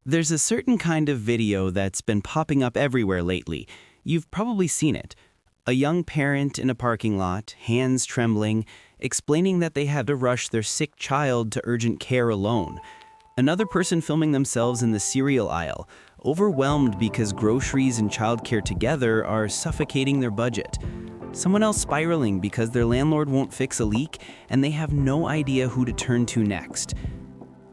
There's a certain kind of video that's been popping up everywhere lately. You've probably seen it. A young parent in a parking lot, hands trembling, explaining that they had to rush their sick child to urgent care alone. Another person filming themselves in the cereal aisle, overwhelmed because groceries and childcare together are suffocating their budget. Someone else spiraling because their landlord won't fix a leak and they have no idea who to turn to next.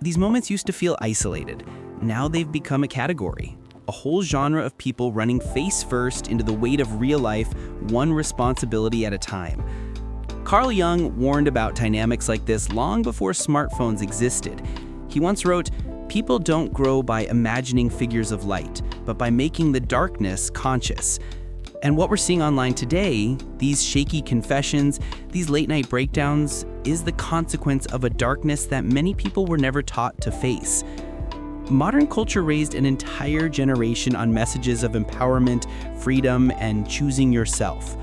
These moments used to feel isolated. Now they've become a category, a whole genre of people running face first into the weight of real life, one responsibility at a time. Carl Jung warned about dynamics like this long before smartphones existed. He once wrote, "People don't grow by imagining figures of light, but by making the darkness conscious." And what we're seeing online today, these shaky confessions, these late-night breakdowns, is the consequence of a darkness that many people were never taught to face. Modern culture raised an entire generation on messages of empowerment, freedom, and choosing yourself.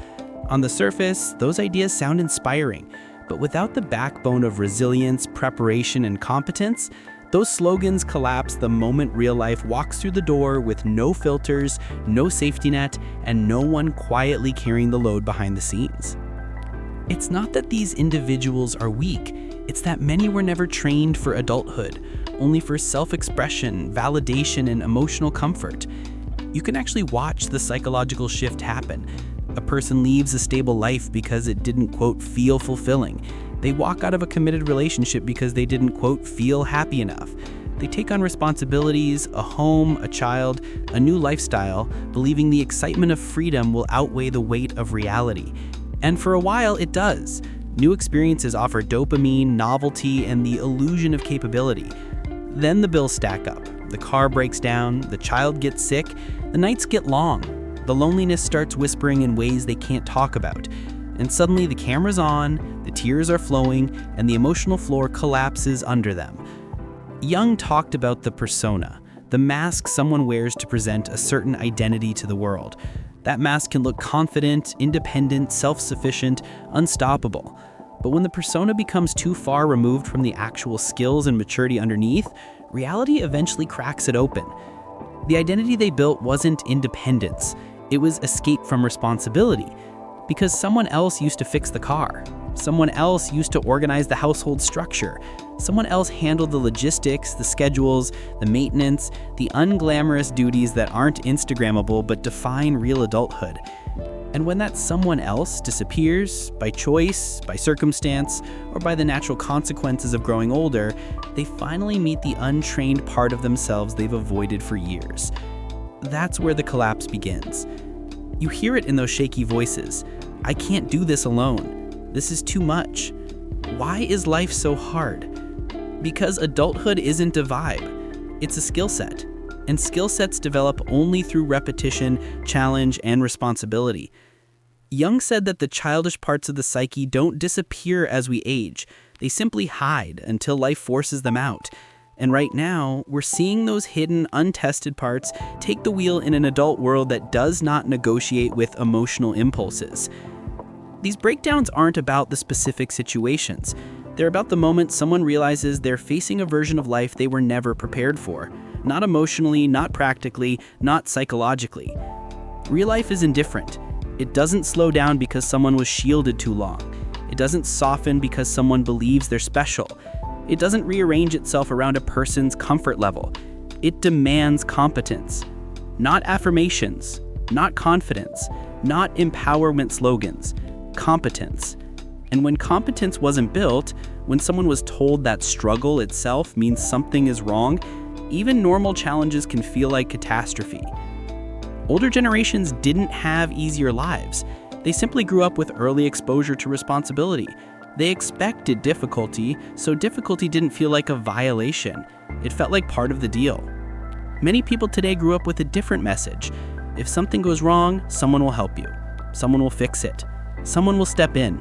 On the surface, those ideas sound inspiring, but without the backbone of resilience, preparation, and competence, those slogans collapse the moment real life walks through the door with no filters, no safety net, and no one quietly carrying the load behind the scenes. It's not that these individuals are weak, it's that many were never trained for adulthood, only for self-expression, validation, and emotional comfort. You can actually watch the psychological shift happen. A person leaves a stable life because it didn't, quote, feel fulfilling. They walk out of a committed relationship because they didn't, quote, feel happy enough. They take on responsibilities, a home, a child, a new lifestyle, believing the excitement of freedom will outweigh the weight of reality. And for a while, it does. New experiences offer dopamine, novelty, and the illusion of capability. Then the bills stack up. The car breaks down, the child gets sick, the nights get long. The loneliness starts whispering in ways they can't talk about. And suddenly the camera's on, the tears are flowing, and the emotional floor collapses under them. Jung talked about the persona, the mask someone wears to present a certain identity to the world. That mask can look confident, independent, self-sufficient, unstoppable. But when the persona becomes too far removed from the actual skills and maturity underneath, reality eventually cracks it open. The identity they built wasn't independence. It was escape from responsibility. Because someone else used to fix the car. Someone else used to organize the household structure. Someone else handled the logistics, the schedules, the maintenance, the unglamorous duties that aren't Instagrammable but define real adulthood. And when that someone else disappears, by choice, by circumstance, or by the natural consequences of growing older, they finally meet the untrained part of themselves they've avoided for years. That's where the collapse begins. You hear it in those shaky voices. I can't do this alone. This is too much. Why is life so hard? Because adulthood isn't a vibe. It's a skill set. And skill sets develop only through repetition, challenge, and responsibility. Jung said that the childish parts of the psyche don't disappear as we age. They simply hide until life forces them out. And right now, we're seeing those hidden, untested parts take the wheel in an adult world that does not negotiate with emotional impulses. These breakdowns aren't about the specific situations. They're about the moment someone realizes they're facing a version of life they were never prepared for. Not emotionally, not practically, not psychologically. Real life is indifferent. It doesn't slow down because someone was shielded too long. It doesn't soften because someone believes they're special. It doesn't rearrange itself around a person's comfort level. It demands competence. Not affirmations, not confidence, not empowerment slogans. Competence. And when competence wasn't built, when someone was told that struggle itself means something is wrong, even normal challenges can feel like catastrophe. Older generations didn't have easier lives. They simply grew up with early exposure to responsibility. They expected difficulty, so difficulty didn't feel like a violation. It felt like part of the deal. Many people today grew up with a different message. If something goes wrong, someone will help you. Someone will fix it. Someone will step in.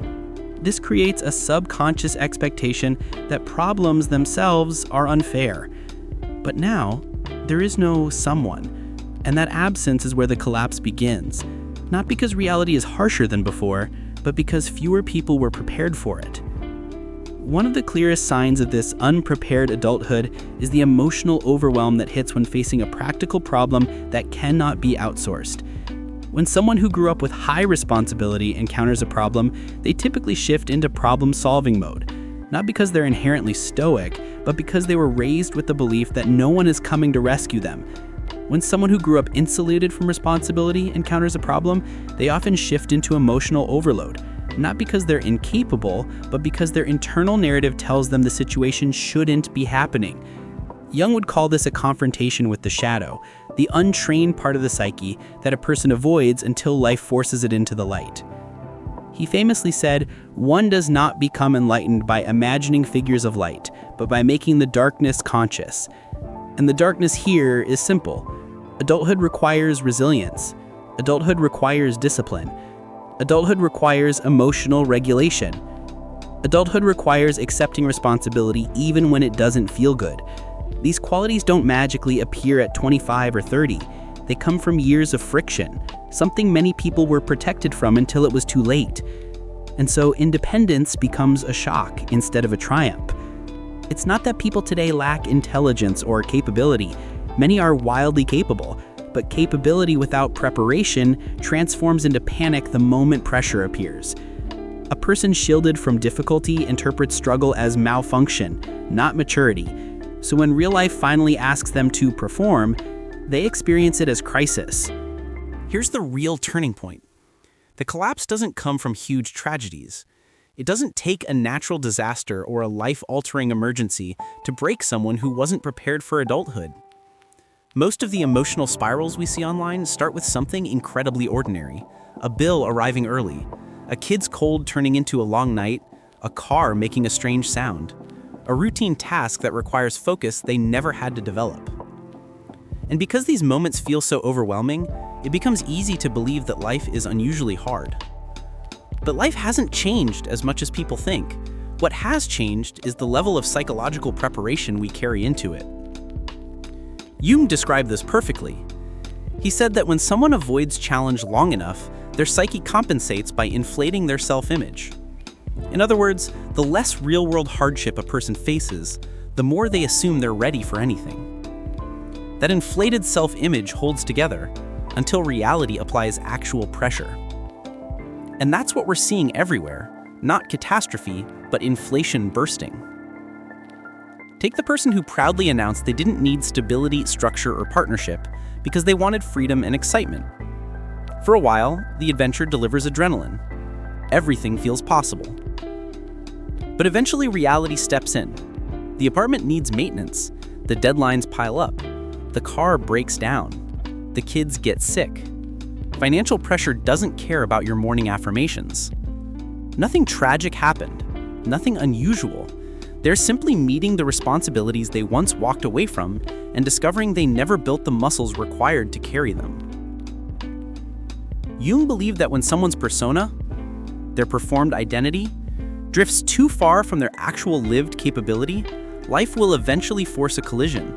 This creates a subconscious expectation that problems themselves are unfair. But now, there is no someone. And that absence is where the collapse begins. Not because reality is harsher than before, but because fewer people were prepared for it. One of the clearest signs of this unprepared adulthood is the emotional overwhelm that hits when facing a practical problem that cannot be outsourced. When someone who grew up with high responsibility encounters a problem, they typically shift into problem-solving mode, not because they're inherently stoic, but because they were raised with the belief that no one is coming to rescue them. When someone who grew up insulated from responsibility encounters a problem, they often shift into emotional overload, not because they're incapable, but because their internal narrative tells them the situation shouldn't be happening. Jung would call this a confrontation with the shadow, the untrained part of the psyche that a person avoids until life forces it into the light. He famously said, "One does not become enlightened by imagining figures of light, but by making the darkness conscious." And the darkness here is simple. Adulthood requires resilience. Adulthood requires discipline. Adulthood requires emotional regulation. Adulthood requires accepting responsibility even when it doesn't feel good. These qualities don't magically appear at 25 or 30. They come from years of friction, something many people were protected from until it was too late. And so independence becomes a shock instead of a triumph. It's not that people today lack intelligence or capability. Many are wildly capable. But capability without preparation transforms into panic the moment pressure appears. A person shielded from difficulty interprets struggle as malfunction, not maturity. So when real life finally asks them to perform, they experience it as crisis. Here's the real turning point. The collapse doesn't come from huge tragedies. It doesn't take a natural disaster or a life-altering emergency to break someone who wasn't prepared for adulthood. Most of the emotional spirals we see online start with something incredibly ordinary. A bill arriving early, a kid's cold turning into a long night, a car making a strange sound, a routine task that requires focus they never had to develop. And because these moments feel so overwhelming, it becomes easy to believe that life is unusually hard. But life hasn't changed as much as people think. What has changed is the level of psychological preparation we carry into it. Jung described this perfectly. He said that when someone avoids challenge long enough, their psyche compensates by inflating their self-image. In other words, the less real-world hardship a person faces, the more they assume they're ready for anything. That inflated self-image holds together until reality applies actual pressure. And that's what we're seeing everywhere, not catastrophe, but inflation bursting. Take the person who proudly announced they didn't need stability, structure, or partnership because they wanted freedom and excitement. For a while, the adventure delivers adrenaline. Everything feels possible. But eventually reality steps in. The apartment needs maintenance. The deadlines pile up. The car breaks down. The kids get sick. Financial pressure doesn't care about your morning affirmations. Nothing tragic happened. Nothing unusual. They're simply meeting the responsibilities they once walked away from and discovering they never built the muscles required to carry them. Jung believed that when someone's persona, their performed identity, drifts too far from their actual lived capability, life will eventually force a collision.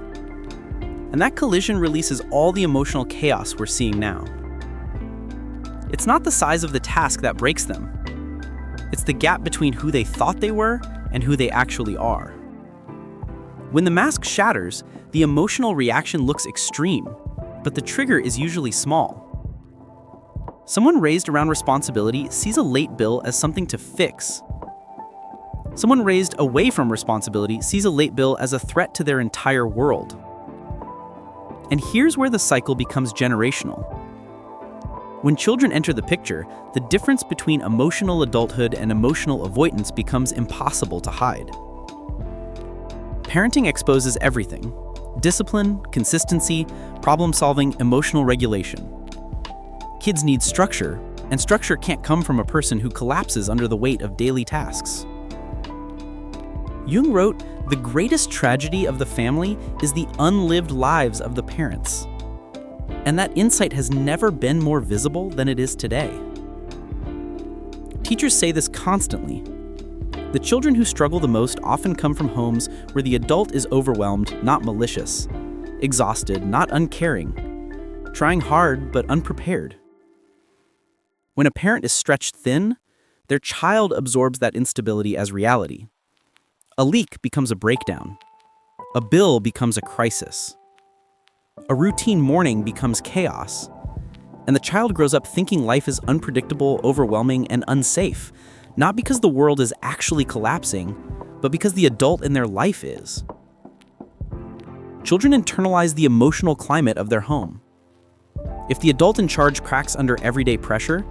And that collision releases all the emotional chaos we're seeing now. It's not the size of the task that breaks them. It's the gap between who they thought they were and who they actually are. When the mask shatters, the emotional reaction looks extreme, but the trigger is usually small. Someone raised around responsibility sees a late bill as something to fix. Someone raised away from responsibility sees a late bill as a threat to their entire world. And here's where the cycle becomes generational. When children enter the picture, the difference between emotional adulthood and emotional avoidance becomes impossible to hide. Parenting exposes everything: discipline, consistency, problem-solving, emotional regulation. Kids need structure, and structure can't come from a person who collapses under the weight of daily tasks. Jung wrote, "The greatest tragedy of the family is the unlived lives of the parents." And that insight has never been more visible than it is today. Teachers say this constantly. The children who struggle the most often come from homes where the adult is overwhelmed, not malicious, exhausted, not uncaring, trying hard but unprepared. When a parent is stretched thin, their child absorbs that instability as reality. A leak becomes a breakdown. A bill becomes a crisis. A routine morning becomes chaos. And the child grows up thinking life is unpredictable, overwhelming, and unsafe, not because the world is actually collapsing, but because the adult in their life is. Children internalize the emotional climate of their home. If the adult in charge cracks under everyday pressure,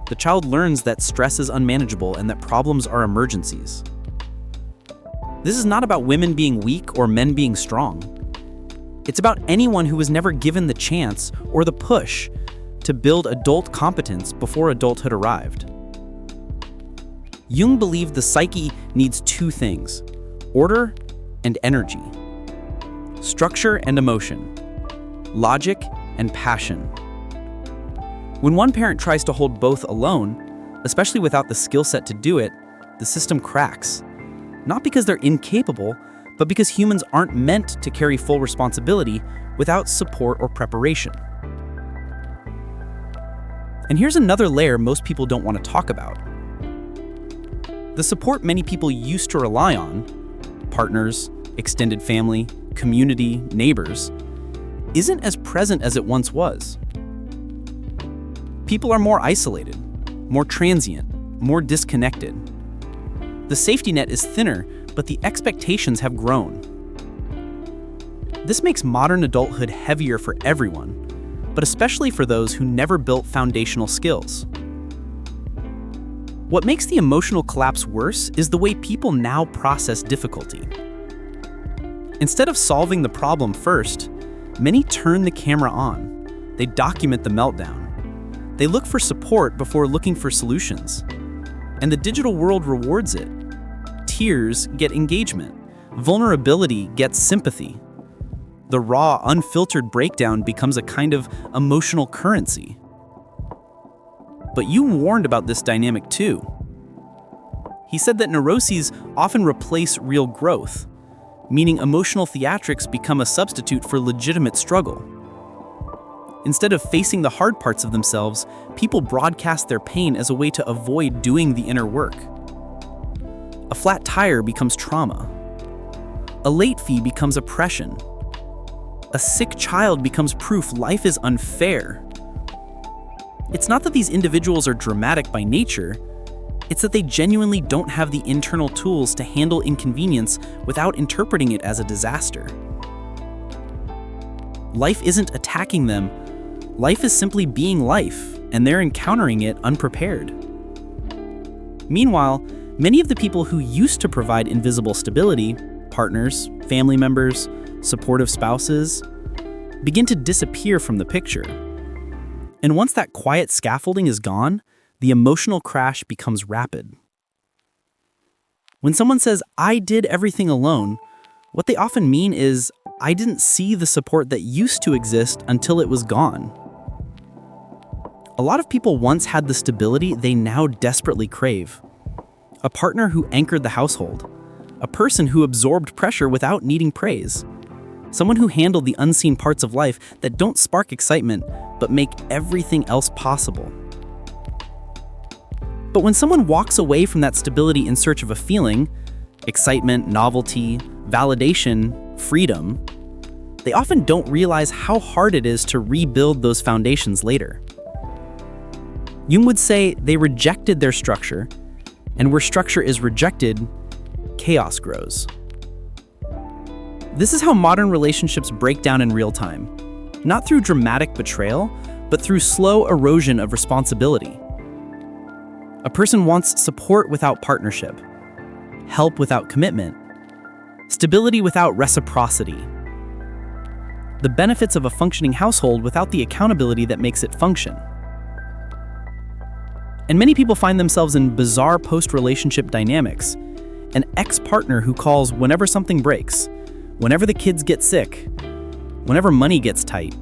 the child learns that stress is unmanageable and that problems are emergencies. This is not about women being weak or men being strong. It's about anyone who was never given the chance or the push to build adult competence before adulthood arrived. Jung believed the psyche needs two things: order and energy, structure and emotion, logic and passion. When one parent tries to hold both alone, especially without the skill set to do it, the system cracks. Not because they're incapable, but because humans aren't meant to carry full responsibility without support or preparation. And here's another layer most people don't want to talk about. The support many people used to rely on, partners, extended family, community, neighbors, isn't as present as it once was. People are more isolated, more transient, more disconnected. The safety net is thinner, but the expectations have grown. This makes modern adulthood heavier for everyone, but especially for those who never built foundational skills. What makes the emotional collapse worse is the way people now process difficulty. Instead of solving the problem first, many turn the camera on. They document the meltdown. They look for support before looking for solutions. And the digital world rewards it. Tears get engagement. Vulnerability gets sympathy. The raw, unfiltered breakdown becomes a kind of emotional currency. But Jung warned about this dynamic too. He said that neuroses often replace real growth, meaning emotional theatrics become a substitute for legitimate struggle. Instead of facing the hard parts of themselves, people broadcast their pain as a way to avoid doing the inner work. A flat tire becomes trauma. A late fee becomes oppression. A sick child becomes proof life is unfair. It's not that these individuals are dramatic by nature, it's that they genuinely don't have the internal tools to handle inconvenience without interpreting it as a disaster. Life isn't attacking them. Life is simply being life, and they're encountering it unprepared. Meanwhile, many of the people who used to provide invisible stability, partners, family members, supportive spouses, begin to disappear from the picture. And once that quiet scaffolding is gone, the emotional crash becomes rapid. When someone says, "I did everything alone," what they often mean is, "I didn't see the support that used to exist until it was gone." A lot of people once had the stability they now desperately crave. A partner who anchored the household. A person who absorbed pressure without needing praise. Someone who handled the unseen parts of life that don't spark excitement, but make everything else possible. But when someone walks away from that stability in search of a feeling, excitement, novelty, validation, freedom, they often don't realize how hard it is to rebuild those foundations later. Jung would say they rejected their structure, and where structure is rejected, chaos grows. This is how modern relationships break down in real time, not through dramatic betrayal, but through slow erosion of responsibility. A person wants support without partnership, help without commitment, stability without reciprocity, the benefits of a functioning household without the accountability that makes it function. And many people find themselves in bizarre post-relationship dynamics. An ex-partner who calls whenever something breaks, whenever the kids get sick, whenever money gets tight.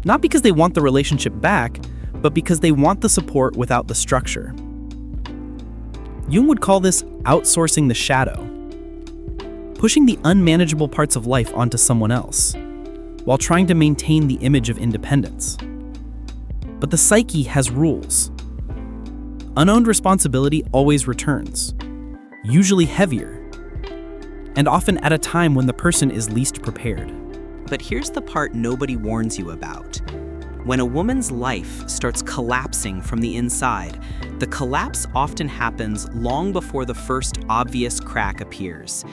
Not because they want the relationship back, but because they want the support without the structure. Jung would call this outsourcing the shadow, pushing the unmanageable parts of life onto someone else, while trying to maintain the image of independence. But the psyche has rules. Unowned responsibility always returns, usually heavier, and often at a time when the person is least prepared. But here's the part nobody warns you about. When a woman's life starts collapsing from the inside, the collapse often happens long before the first obvious crack appears.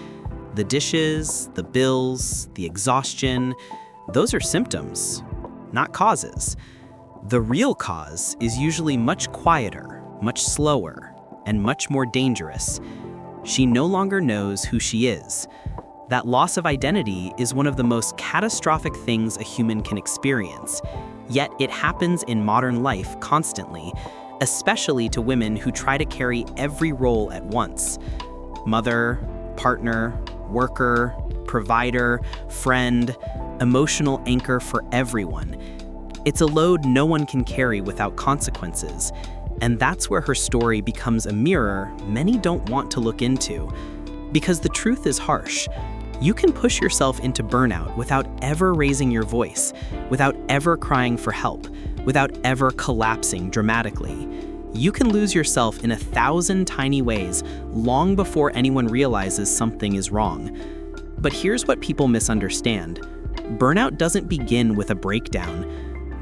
The dishes, the bills, the exhaustion, those are symptoms, not causes. The real cause is usually much quieter, much slower, and much more dangerous. She no longer knows who she is. That loss of identity is one of the most catastrophic things a human can experience. Yet it happens in modern life constantly, especially to women who try to carry every role at once. Mother, partner, worker, provider, friend, emotional anchor for everyone. It's a load no one can carry without consequences, and that's where her story becomes a mirror many don't want to look into. Because the truth is harsh. You can push yourself into burnout without ever raising your voice, without ever crying for help, without ever collapsing dramatically. You can lose yourself in 1,000 tiny ways long before anyone realizes something is wrong. But here's what people misunderstand. Burnout doesn't begin with a breakdown.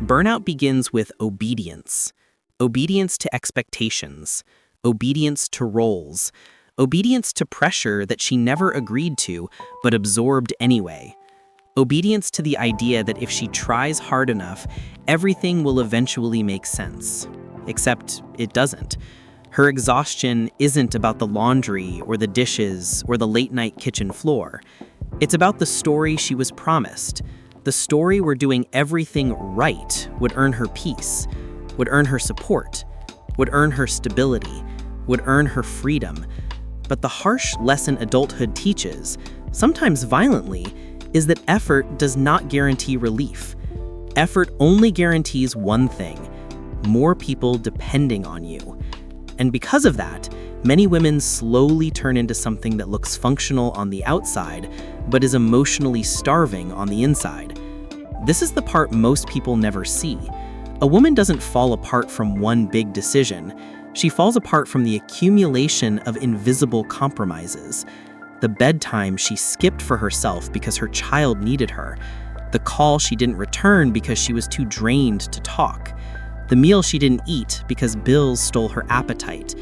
Burnout begins with obedience. Obedience to expectations. Obedience to roles. Obedience to pressure that she never agreed to, but absorbed anyway. Obedience to the idea that if she tries hard enough, everything will eventually make sense. Except it doesn't. Her exhaustion isn't about the laundry or the dishes or the late-night kitchen floor. It's about the story she was promised. The story where doing everything right would earn her peace, would earn her support, would earn her stability, would earn her freedom. But the harsh lesson adulthood teaches, sometimes violently, is that effort does not guarantee relief. Effort only guarantees one thing: more people depending on you. And because of that, many women slowly turn into something that looks functional on the outside, but is emotionally starving on the inside. This is the part most people never see. A woman doesn't fall apart from one big decision. She falls apart from the accumulation of invisible compromises. The bedtime she skipped for herself because her child needed her. The call she didn't return because she was too drained to talk. The meal she didn't eat because bills stole her appetite.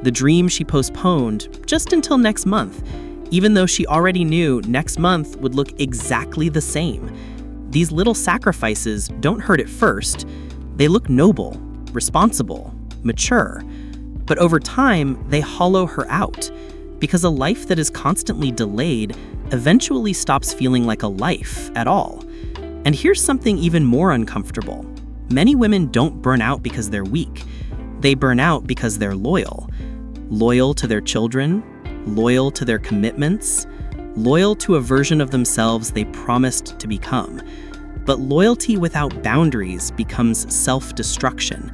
The dream she postponed just until next month, even though she already knew next month would look exactly the same. These little sacrifices don't hurt at first. They look noble, responsible, mature. But over time, they hollow her out, because a life that is constantly delayed eventually stops feeling like a life at all. And here's something even more uncomfortable. Many women don't burn out because they're weak. They burn out because they're loyal. Loyal to their children, loyal to their commitments, loyal to a version of themselves they promised to become. But loyalty without boundaries becomes self-destruction.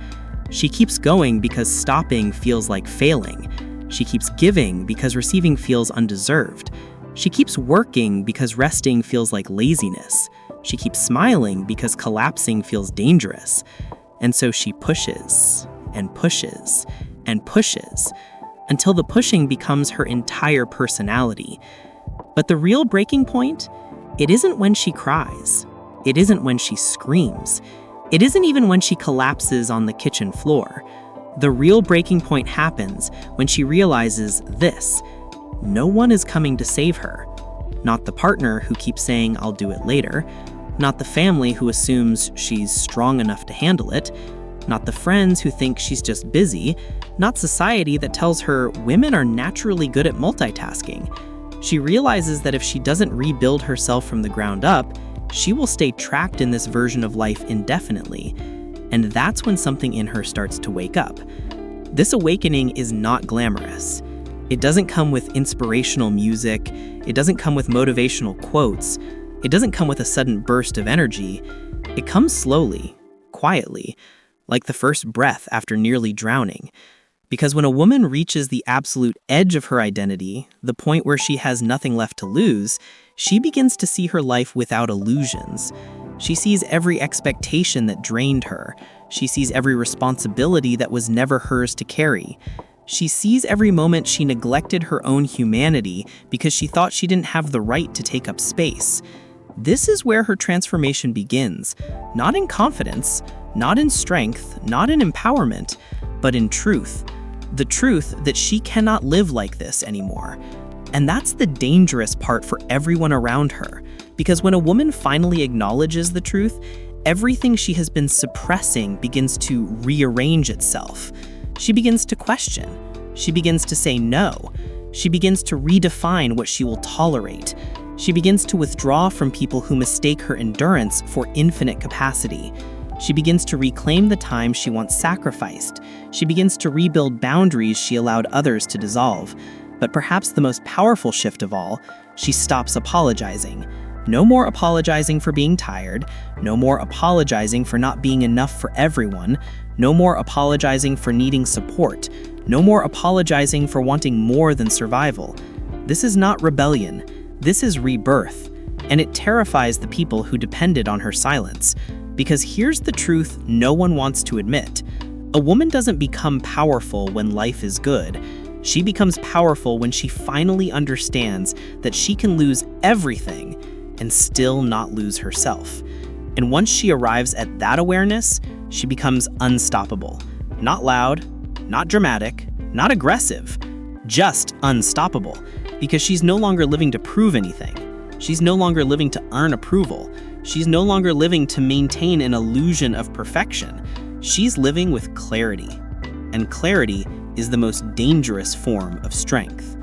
She keeps going because stopping feels like failing. She keeps giving because receiving feels undeserved. She keeps working because resting feels like laziness. She keeps smiling because collapsing feels dangerous. And so she pushes and pushes and pushes until the pushing becomes her entire personality. But the real breaking point, it isn't when she cries. It isn't when she screams. It isn't even when she collapses on the kitchen floor. The real breaking point happens when she realizes this: no one is coming to save her. Not the partner who keeps saying, "I'll do it later." Not the family who assumes she's strong enough to handle it. Not the friends who think she's just busy. Not society that tells her women are naturally good at multitasking. She realizes that if she doesn't rebuild herself from the ground up, she will stay trapped in this version of life indefinitely. And that's when something in her starts to wake up. This awakening is not glamorous. It doesn't come with inspirational music. It doesn't come with motivational quotes. It doesn't come with a sudden burst of energy. It comes slowly, quietly, like the first breath after nearly drowning. Because when a woman reaches the absolute edge of her identity, the point where she has nothing left to lose, she begins to see her life without illusions. She sees every expectation that drained her. She sees every responsibility that was never hers to carry. She sees every moment she neglected her own humanity because she thought she didn't have the right to take up space. This is where her transformation begins, not in confidence, not in strength, not in empowerment, but in truth. The truth that she cannot live like this anymore. And that's the dangerous part for everyone around her, because when a woman finally acknowledges the truth, everything she has been suppressing begins to rearrange itself. She begins to question. She begins to say no. She begins to redefine what she will tolerate. She begins to withdraw from people who mistake her endurance for infinite capacity. She begins to reclaim the time she once sacrificed. She begins to rebuild boundaries she allowed others to dissolve. But perhaps the most powerful shift of all, she stops apologizing. No more apologizing for being tired. No more apologizing for not being enough for everyone. No more apologizing for needing support. No more apologizing for wanting more than survival. This is not rebellion. This is rebirth. And it terrifies the people who depended on her silence. Because here's the truth no one wants to admit. A woman doesn't become powerful when life is good. She becomes powerful when she finally understands that she can lose everything and still not lose herself. And once she arrives at that awareness, she becomes unstoppable. Not loud, not dramatic, not aggressive, just unstoppable. Because she's no longer living to prove anything. She's no longer living to earn approval. She's no longer living to maintain an illusion of perfection. She's living with clarity. And clarity is the most dangerous form of strength.